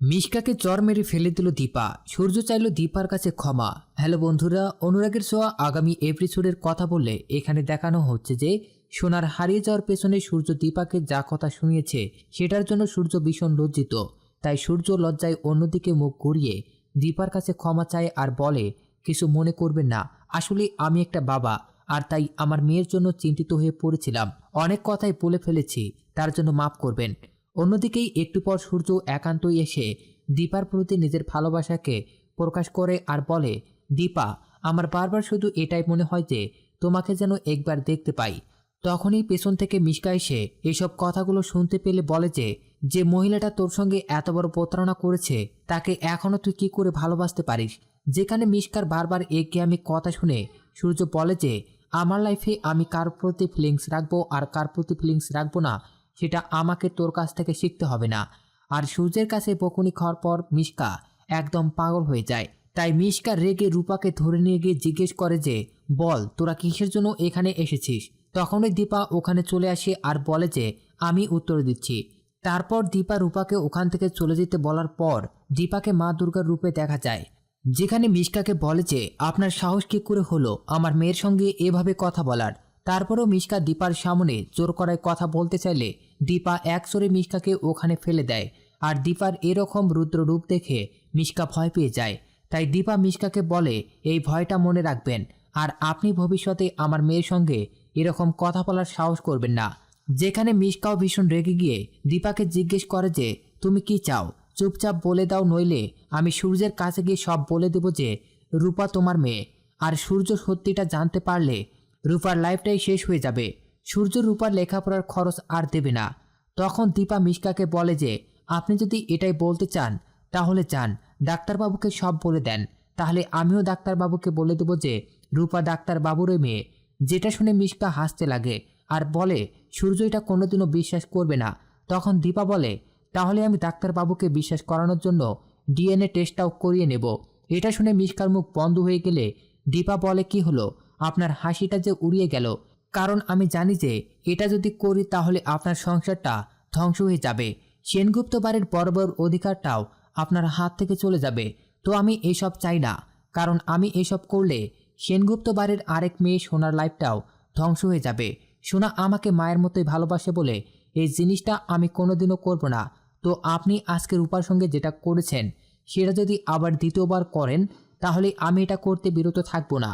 মিশকাকে চর মেরে ফেলে দিল দীপা। সূর্য চাইল দীপার কাছে ক্ষমা। হ্যালো বন্ধুরা, অনুরাগের ছোঁয়া আগামী এপিসোডের কথা বললে এখানে দেখানো হচ্ছে যে সোনার হারিয়ে যাওয়ার পেছনে সূর্য দীপাকে যা কথা শুনিয়েছে সেটার জন্য সূর্য ভীষণ লজ্জিত। তাই সূর্য লজ্জায় অন্যদিকে মুখ ঘুরিয়ে দীপার কাছে ক্ষমা চায় আর বলে, কিছু মনে করবেন না, আসলে আমি একটা বাবা, আর তাই আমার মেয়ের জন্য চিন্তিত হয়ে পড়েছিলাম। অনেক কথাই বলে ফেলেছি, তার জন্য মাফ করবেন। অন্যদিকেই একটু পর সূর্য একান্তই এসে দীপার প্রতি নিজের ভালোবাসাকে প্রকাশ করে আর বলে, দীপা, আমার বারবার শুধু এটাই মনে হয় যে তোমাকে যেন একবার দেখতে পাই। তখনই পেছন থেকে মিশকা এসে এসব কথাগুলো শুনতে পেলে বলে যে যে মহিলাটা তোর সঙ্গে এত বড় প্রতারণা করেছে তাকে এখনো তুই কি করে ভালোবাসতে পারিস। যেখানে মিশকার বারবার একঘেয়েমি কথা শুনে সূর্য বলে যে আমার লাইফে আমি কার প্রতি ফিলিংস রাখবো আর কার প্রতি ফিলিংস রাখবো না সেটা আমাকে তোর কাছ থেকে শিখতে হবে না। আর সূর্যের কাছে বকুনি খাওয়ার পর মিশকা একদম পাগল হয়ে যায়। তাই মিশকা রেগে রূপাকে ধরে নিয়ে গিয়ে জিজ্ঞেস করে যে বল, তোরা কিসের জন্য এখানে এসেছিস। তখনই দীপা ওখানে চলে আসে আর বলে যে আমি উত্তর দিচ্ছি। তারপর দীপা রূপাকে ওখান থেকে চলে যেতে বলার পর দীপাকে মা দুর্গার রূপে দেখা যায়, যেখানে মিশকাকে বলে যে আপনার সাহস কি করে হলো আমার মেয়ের সঙ্গে এভাবে কথা বলার। তারপরও মিশকা দীপার সামনে জোর করায় কথা বলতে চাইলে দীপা একসরে মিশকাকে ওখানে ফেলে দেয়। আর দীপার এরকম রুদ্র রূপ দেখে মিশকা ভয় পেয়ে যায়। তাই দীপা মিশকাকে বলে, এই ভয়টা মনে রাখবেন, আর আপনি ভবিষ্যতে আমার মেয়ের সঙ্গে এরকম কথা বলার সাহস করবেন না। যেখানে মিশকাও ভীষণ রেগে গিয়ে দীপাকে জিজ্ঞেস করে যে তুমি কি চাও, চুপচাপ বলে দাও, নইলে আমি সূর্যের কাছে গিয়ে সব বলে দেব যে রূপা তোমার মেয়ে। আর সূর্য সত্যিটা জানতে পারলে রূপার লাইফটাই শেষ হয়ে যাবে। সূর্য রূপার লেখাপড়ার খরচ আর দেবে না। তখন দীপা মিশকাকে বলে যে আপনি যদি এটাই বলতে চান তাহলে চান ডাক্তারবাবুকে সব বলে দেন, তাহলে আমিও ডাক্তারবাবুকে বলে দেব যে রূপা ডাক্তারবাবুরই মেয়ে। যেটা শুনে মিশকা হাসতে লাগে আর বলে সূর্য এটা কোনোদিনও বিশ্বাস করবে না। তখন দীপা বলে, তাহলে আমি ডাক্তারবাবুকে বিশ্বাস করানোর জন্য ডিএনএ টেস্টটাও করিয়ে নেব। এটা শুনে মিশকার মুখ বন্ধ হয়ে গেলে দীপা বলে, কি হলো, আপনার হাসিটা যে উড়িয়ে গেল, কারণ আমি জানি যে এটা যদি করি তাহলে আপনার সংসারটা ধ্বংস হয়ে যাবে। সেনগুপ্ত বাড়ির বড় বড় অধিকারটাও আপনার হাত থেকে চলে যাবে। তো আমি এসব চাই না, কারণ আমি এসব করলে সেনগুপ্ত বাড়ির আরেক মেয়ে সোনার লাইফটাও ধ্বংস হয়ে যাবে। সোনা আমাকে মায়ের মতোই ভালোবাসে বলে এই জিনিসটা আমি কোনোদিনও করব না। তো আপনি আজকে রূপার সঙ্গে যেটা করেছেন সেটা যদি আবার দ্বিতীয়বার করেন তাহলে আমি এটা করতে বিরত থাকবো না।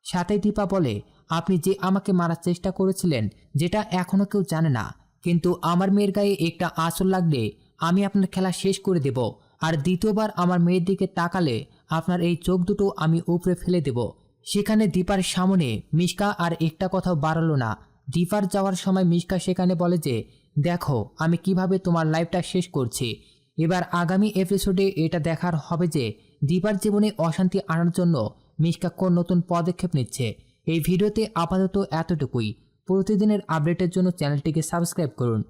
সাথে দীপা বলে, আপনি যে আমাকে মারার চেষ্টা করেছিলেন যেটা এখনো কেউ জানে না, কিন্তু আমার মেয়ের গায়ে একটা আঁচড় লাগলে আমি আপনার খেলা শেষ করে দেব। আর দ্বিতীয়বার আমার মেয়ের দিকে তাকালে আপনার এই চোখ দুটো আমি উপড়ে ফেলে দেব। সেখানে দীপার সামনে মিশকা আর একটা কথাও বাড়ালো না। দীপার যাওয়ার সময় মিশকা সেখানে বলে যে দেখো আমি কিভাবে তোমার লাইফটা শেষ করছি। এবার আগামী এপিসোডে এটা দেখার হবে যে দীপার জীবনে অশান্তি আনার জন্য মিশকা কোন নতুন পদক্ষেপ নিচ্ছে। এই ভিডিওতে আপাতত এতটুকুই। প্রতিদিনের আপডেটের জন্য চ্যানেলটিকে সাবস্ক্রাইব করুন।